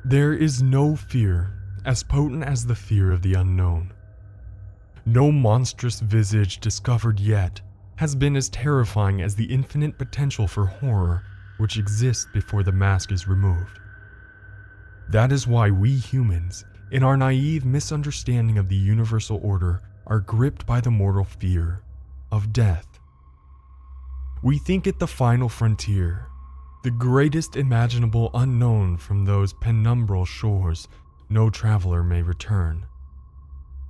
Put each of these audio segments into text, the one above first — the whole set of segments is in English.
There is no fear as potent as the fear of the unknown. No monstrous visage discovered yet has been as terrifying as the infinite potential for horror which exists before the mask is removed. That is why we humans, in our naive misunderstanding of the universal order, are gripped by the mortal fear of death. We think it the final frontier, the greatest imaginable unknown from those penumbral shores no traveler may return.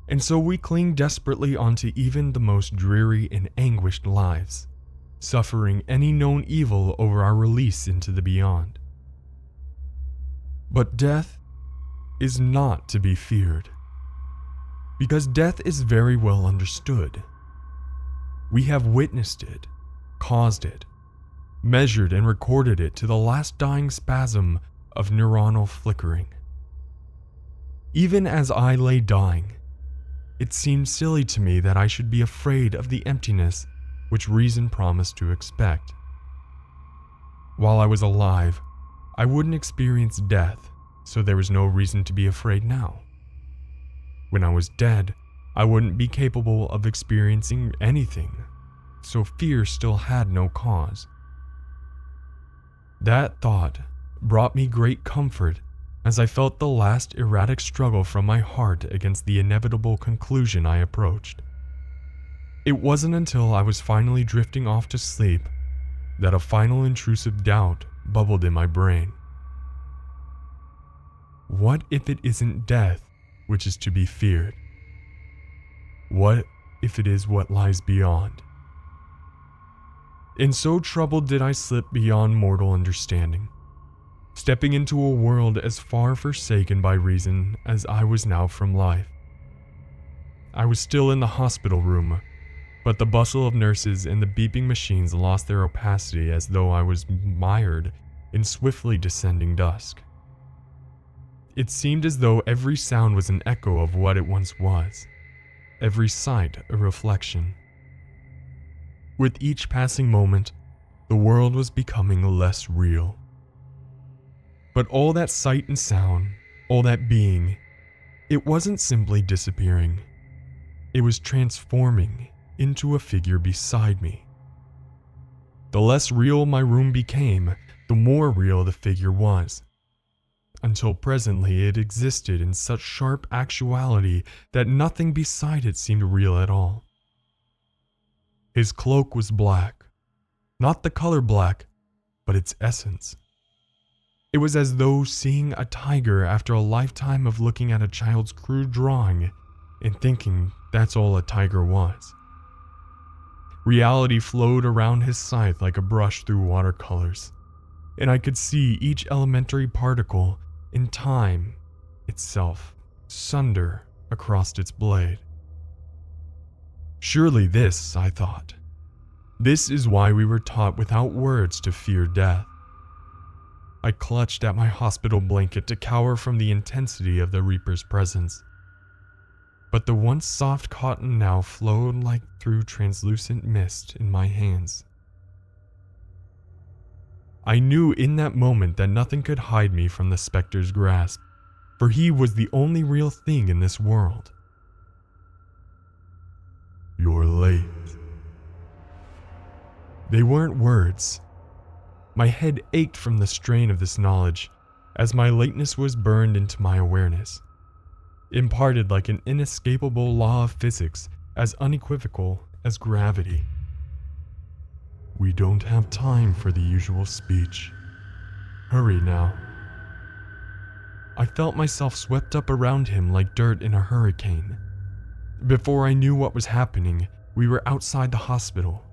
And so we cling desperately onto even the most dreary and anguished lives, suffering any known evil over our release into the beyond. But death is not to be feared, because death is very well understood. We have witnessed it, caused it, measured and recorded it to the last dying spasm of neuronal flickering. Even as I lay dying, it seemed silly to me that I should be afraid of the emptiness which reason promised to expect. While I was alive, I wouldn't experience death, so there was no reason to be afraid now. When I was dead, I wouldn't be capable of experiencing anything, so fear still had no cause. That thought brought me great comfort as I felt the last erratic struggle from my heart against the inevitable conclusion I approached. It wasn't until I was finally drifting off to sleep that a final intrusive doubt bubbled in my brain. What if it isn't death which is to be feared? What if it is what lies beyond? And so troubled did I slip beyond mortal understanding, stepping into a world as far forsaken by reason as I was now from life. I was still in the hospital room, but the bustle of nurses and the beeping machines lost their opacity as though I was mired in swiftly descending dusk. It seemed as though every sound was an echo of what it once was, every sight a reflection. With each passing moment, the world was becoming less real. But all that sight and sound, all that being, it wasn't simply disappearing. It was transforming into a figure beside me. The less real my room became, the more real the figure was, until presently it existed in such sharp actuality that nothing beside it seemed real at all. His cloak was black, not the color black, but its essence. It was as though seeing a tiger after a lifetime of looking at a child's crude drawing and thinking that's all a tiger was. Reality flowed around his scythe like a brush through watercolors, and I could see each elementary particle in time itself sunder across its blade. Surely this, I thought, this is why we were taught without words to fear death. I clutched at my hospital blanket to cower from the intensity of the Reaper's presence. But the once soft cotton now flowed like through translucent mist in my hands. I knew in that moment that nothing could hide me from the specter's grasp, for he was the only real thing in this world. "You're late." They weren't words. My head ached from the strain of this knowledge, as my lateness was burned into my awareness, imparted like an inescapable law of physics, as unequivocal as gravity. "We don't have time for the usual speech. Hurry now." I felt myself swept up around him like dirt in a hurricane. Before I knew what was happening, we were outside the hospital,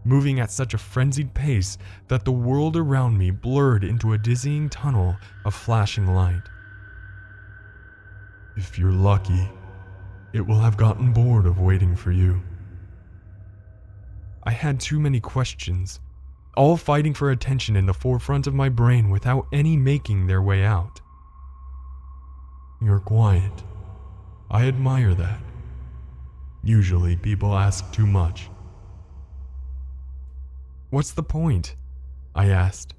moving at such a frenzied pace that the world around me blurred into a dizzying tunnel of flashing light. "If you're lucky, it will have gotten bored of waiting for you." I had too many questions, all fighting for attention in the forefront of my brain without any making their way out. "You're quiet. I admire that. Usually people ask too much." "What's the point?" I asked.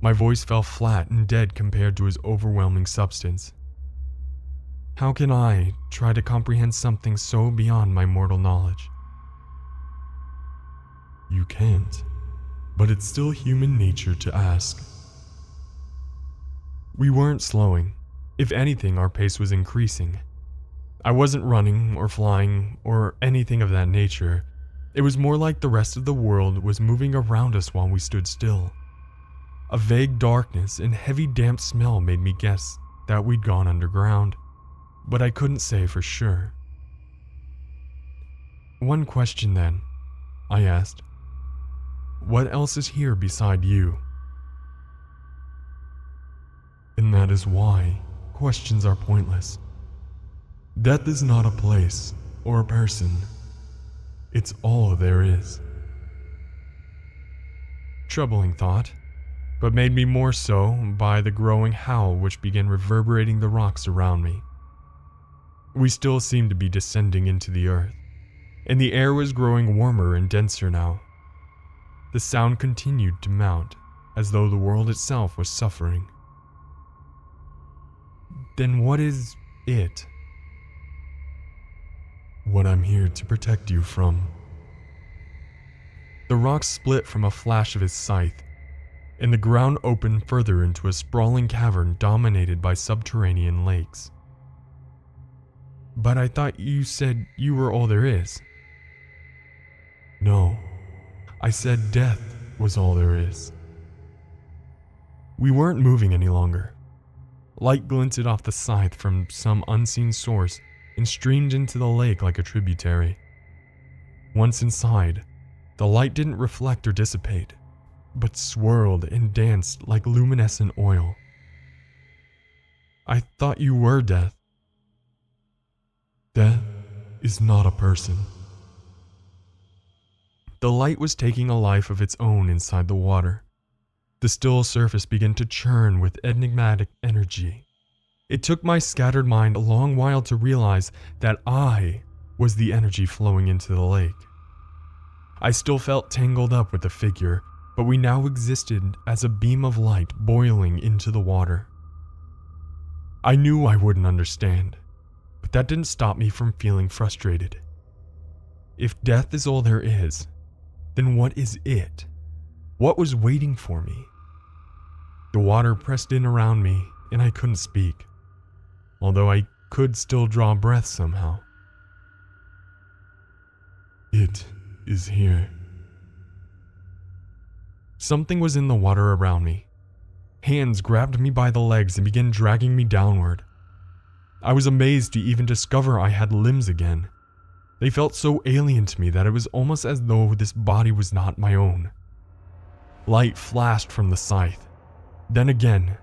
My voice fell flat and dead compared to his overwhelming substance. How can I try to comprehend something so beyond my mortal knowledge? You can't, but it's still human nature to ask. We weren't slowing. If anything, our pace was increasing. I wasn't running or flying or anything of that nature. It was more like the rest of the world was moving around us while we stood still. A vague darkness and heavy damp smell made me guess that we'd gone underground, but I couldn't say for sure. One question then, I asked. What else is here beside you? And that is why questions are pointless. Death is not a place or a person. It's all there is. Troubling thought, but made me more so by the growing howl which began reverberating the rocks around me. We still seemed to be descending into the earth, and the air was growing warmer and denser now. The sound continued to mount, as though the world itself was suffering. Then what is it? What I'm here to protect you from. The rocks split from a flash of his scythe, and the ground opened further into a sprawling cavern dominated by subterranean lakes. But I thought you said you were all there is. No, I said death was all there is. We weren't moving any longer. Light glinted off the scythe from some unseen source and streamed into the lake like a tributary. Once inside, the light didn't reflect or dissipate, but swirled and danced like luminescent oil. I thought you were death. Death is not a person. The light was taking a life of its own inside the water. The still surface began to churn with enigmatic energy. It took my scattered mind a long while to realize that I was the energy flowing into the lake. I still felt tangled up with the figure, but we now existed as a beam of light boiling into the water. I knew I wouldn't understand, but that didn't stop me from feeling frustrated. If death is all there is, then what is it? What was waiting for me? The water pressed in around me, and I couldn't speak, although I could still draw breath somehow. It is here. Something was in the water around me. Hands grabbed me by the legs and began dragging me downward. I was amazed to even discover I had limbs again. They felt so alien to me that it was almost as though this body was not my own. Light flashed from the scythe. Then again,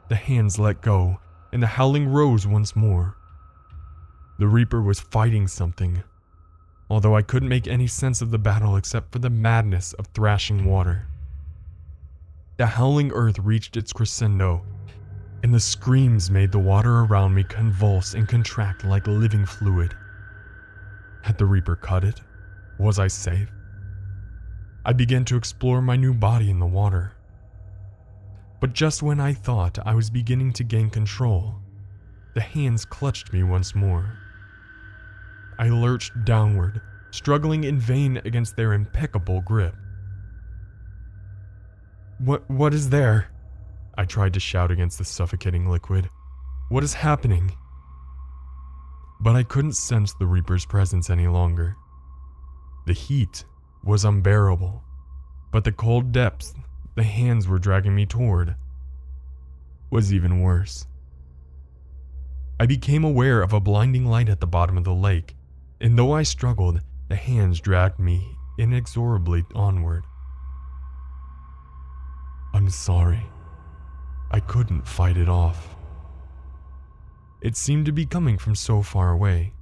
the hands let go, and the howling rose once more. The Reaper was fighting something, although I couldn't make any sense of the battle except for the madness of thrashing water. The howling earth reached its crescendo, and the screams made the water around me convulse and contract like living fluid. Had the Reaper cut it? Was I safe? I began to explore my new body in the water. But just when I thought I was beginning to gain control, the hands clutched me once more. I lurched downward, struggling in vain against their impeccable grip. What is there? I tried to shout against the suffocating liquid. What is happening? But I couldn't sense the Reaper's presence any longer. The heat was unbearable, but the cold depths the hands were dragging me toward was even worse. I became aware of a blinding light at the bottom of the lake, and though I struggled, the hands dragged me inexorably onward. I'm sorry. I couldn't fight it off. It seemed to be coming from so far away.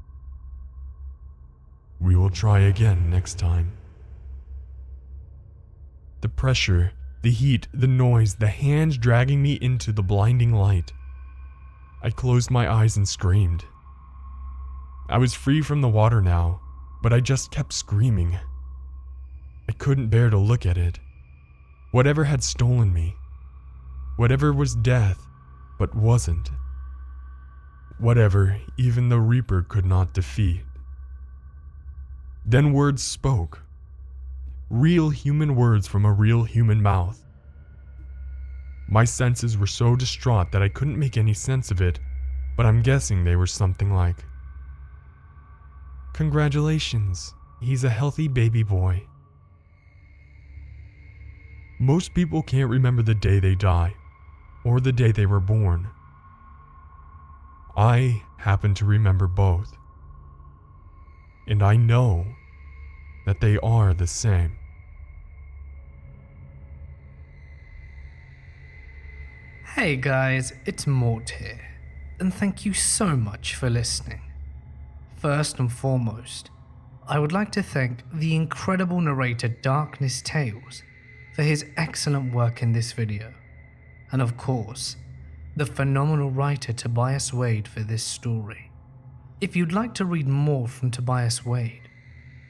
We will try again next time. The pressure, the heat, the noise, the hands dragging me into the blinding light. I closed my eyes and screamed. I was free from the water now, but I just kept screaming. I couldn't bear to look at it. Whatever had stolen me, Whatever was death, but wasn't. Whatever even the Reaper could not defeat. Then words spoke. Real human words from a real human mouth. My senses were so distraught that I couldn't make any sense of it, but I'm guessing they were something like, "Congratulations, he's a healthy baby boy." Most people can't remember the day they die, or the day they were born. I happen to remember both. And I know that they are the same. Hey guys, it's Mort here, and thank you so much for listening. First and foremost, I would like to thank the incredible narrator Darkness Tales for his excellent work in this video, and of course, the phenomenal writer Tobias Wade for this story. If you'd like to read more from Tobias Wade,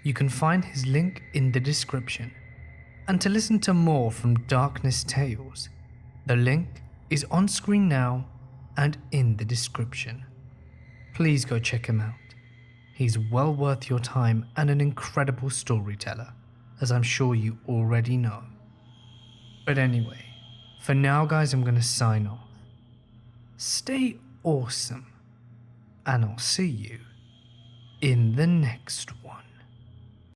you can find his link in the description, and to listen to more from Darkness Tales, the link is on screen now and in the description. Please go check him out. He's well worth your time and an incredible storyteller, as I'm sure you already know. But anyway, for now guys, I'm gonna sign off. Stay awesome, and I'll see you in the next one.